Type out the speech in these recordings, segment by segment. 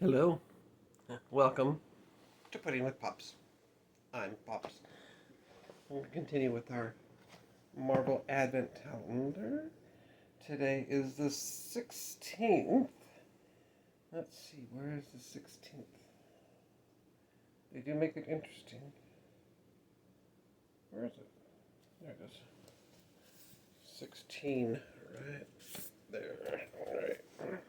Hello, welcome to Pudding with Pops. I'm Pops. We'll continue with our Marvel Advent calendar. Today is the 16th. Let's see, where is the 16th? They do make it interesting. Where is it? There it is. 16, right there. All right.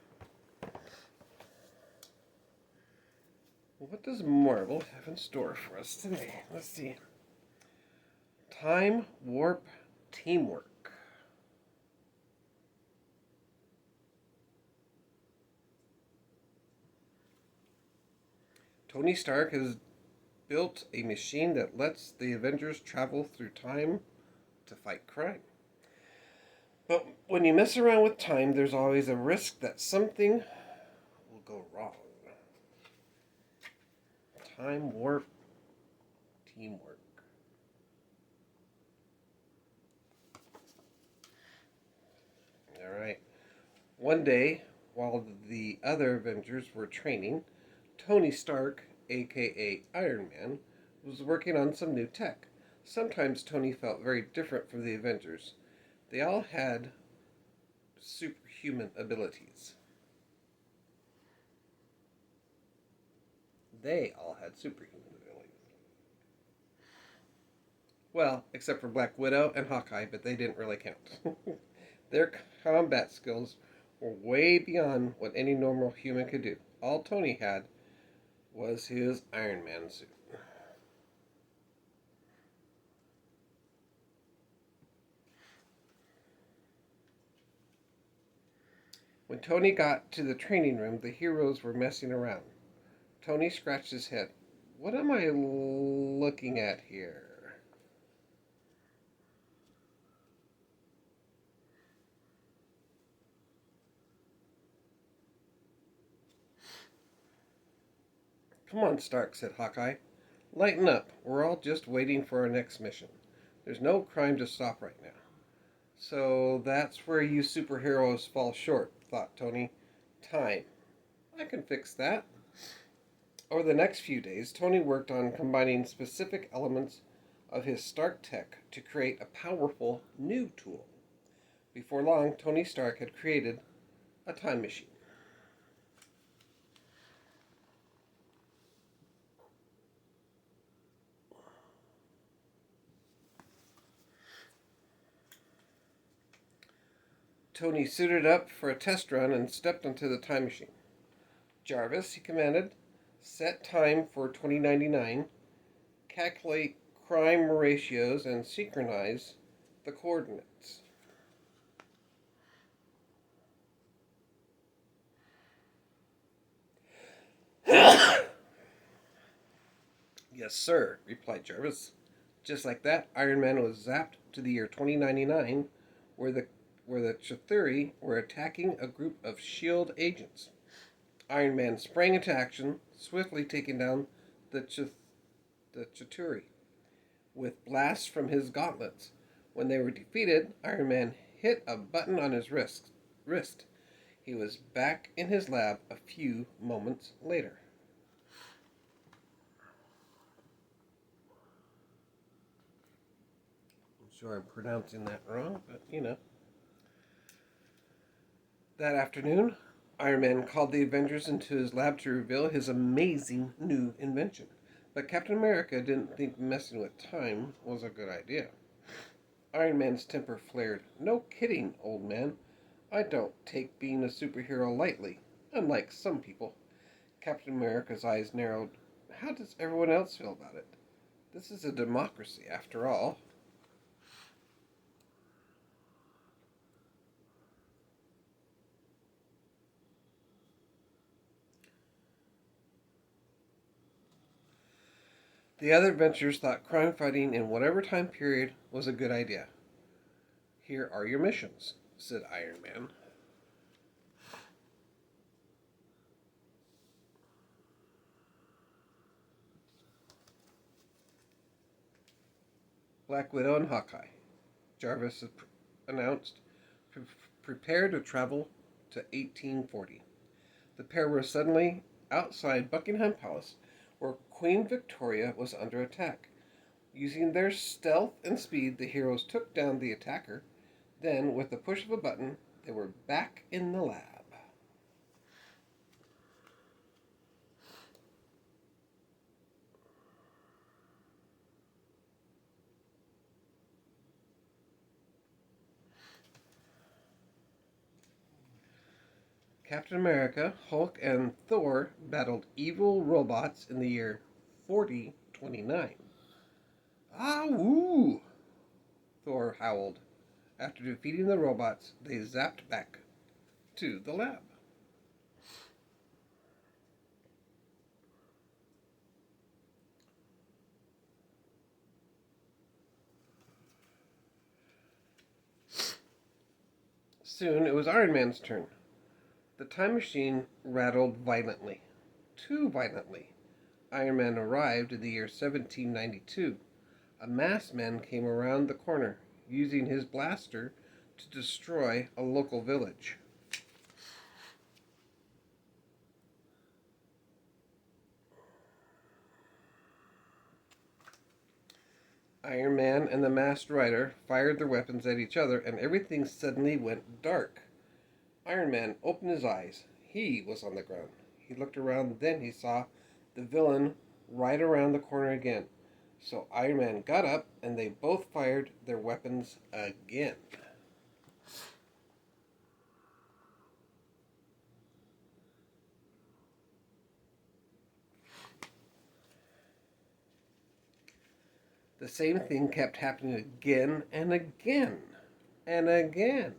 What does Marvel have in store for us today? Let's see. Time Warp Teamwork. Tony Stark has built a machine that lets the Avengers travel through time to fight crime. But when you mess around with time, there's always a risk that something will go wrong. Time Warp Teamwork. Alright. One day, while the other Avengers were training, Tony Stark, aka Iron Man, was working on some new tech. Sometimes Tony felt very different from the Avengers. They all had superhuman abilities. They all had superhuman abilities. Well, except for Black Widow and Hawkeye, but they didn't really count. Their combat skills were way beyond what any normal human could do. All Tony had was his Iron Man suit. When Tony got to the training room, the heroes were messing around. Tony scratched his head. What am I looking at here? Come on, Stark, said Hawkeye. Lighten up. We're all just waiting for our next mission. There's no crime to stop right now. So that's where you superheroes fall short, thought Tony. Time. I can fix that. Over the next few days, Tony worked on combining specific elements of his Stark tech to create a powerful new tool. Before long, Tony Stark had created a time machine. Tony suited up for a test run and stepped into the time machine. Jarvis, he commanded, set time for 2099, calculate crime ratios, and synchronize the coordinates. Yes, sir, replied Jarvis. Just like that, Iron Man was zapped to the year 2099, where the Chitauri were attacking a group of S.H.I.E.L.D. agents. Iron Man sprang into action, swiftly taking down the Chitauri with blasts from his gauntlets. When they were defeated, Iron Man hit a button on his wrist. He was back in his lab a few moments later. I'm sure I'm pronouncing that wrong, but you know. That afternoon, Iron Man called the Avengers into his lab to reveal his amazing new invention. But Captain America didn't think messing with time was a good idea. Iron Man's temper flared. No kidding, old man. I don't take being a superhero lightly, unlike some people. Captain America's eyes narrowed. How does everyone else feel about it? This is a democracy, after all. The other adventurers thought crime fighting in whatever time period was a good idea. Here are your missions, said Iron Man. Black Widow and Hawkeye. Jarvis announced, prepare to travel to 1840. The pair were suddenly outside Buckingham Palace, where Queen Victoria was under attack. Using their stealth and speed, the heroes took down the attacker. Then, with the push of a button, they were back in the lab. Captain America, Hulk, and Thor battled evil robots in the year 4029. Ah, woo! Thor howled. After defeating the robots, they zapped back to the lab. Soon it was Iron Man's turn. The time machine rattled violently. Too violently. Iron Man arrived in the year 1792. A masked man came around the corner, using his blaster to destroy a local village. Iron Man and the Masked Rider fired their weapons at each other, and everything suddenly went dark. Iron Man opened his eyes. He was on the ground. He looked around, then he saw the villain right around the corner again. So Iron Man got up, and they both fired their weapons again. The same thing kept happening again and again and again.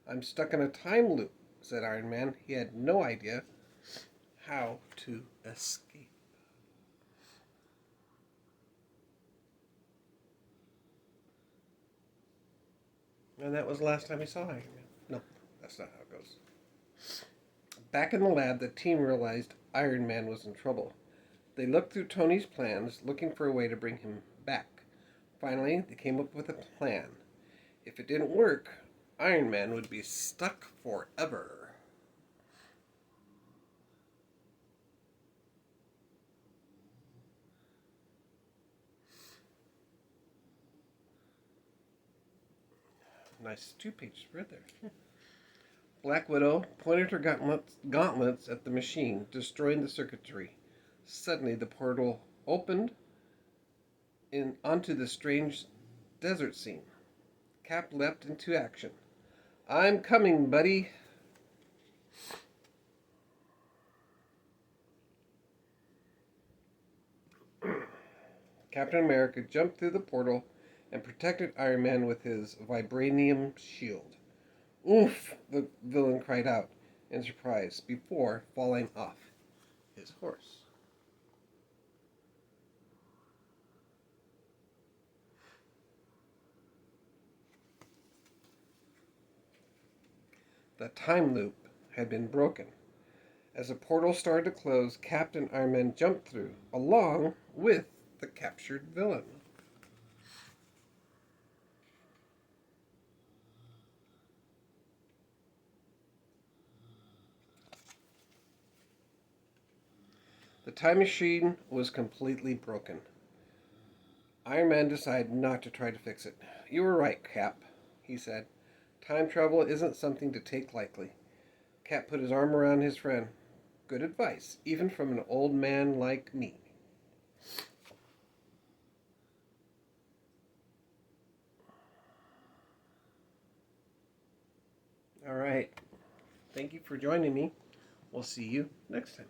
I'm stuck in a time loop, said Iron Man. He had no idea how to escape. And that was the last time he saw Iron Man. No, that's not how it goes. Back in the lab, the team realized Iron Man was in trouble. They looked through Tony's plans, looking for a way to bring him back. Finally, they came up with a plan. If it didn't work, Iron Man would be stuck forever. Nice 2-page spread there. Black Widow pointed her gauntlets at the machine, destroying the circuitry. Suddenly, the portal opened onto the strange desert scene. Cap leapt into action. I'm coming, buddy. Captain America jumped through the portal and protected Iron Man with his vibranium shield. Oof! The villain cried out in surprise before falling off his horse. The time loop had been broken. As the portal started to close, Captain Iron Man jumped through, along with the captured villain. The time machine was completely broken. Iron Man decided not to try to fix it. You were right, Cap, he said. Time travel isn't something to take lightly. Cap put his arm around his friend. Good advice, even from an old man like me. All right. Thank you for joining me. We'll see you next time.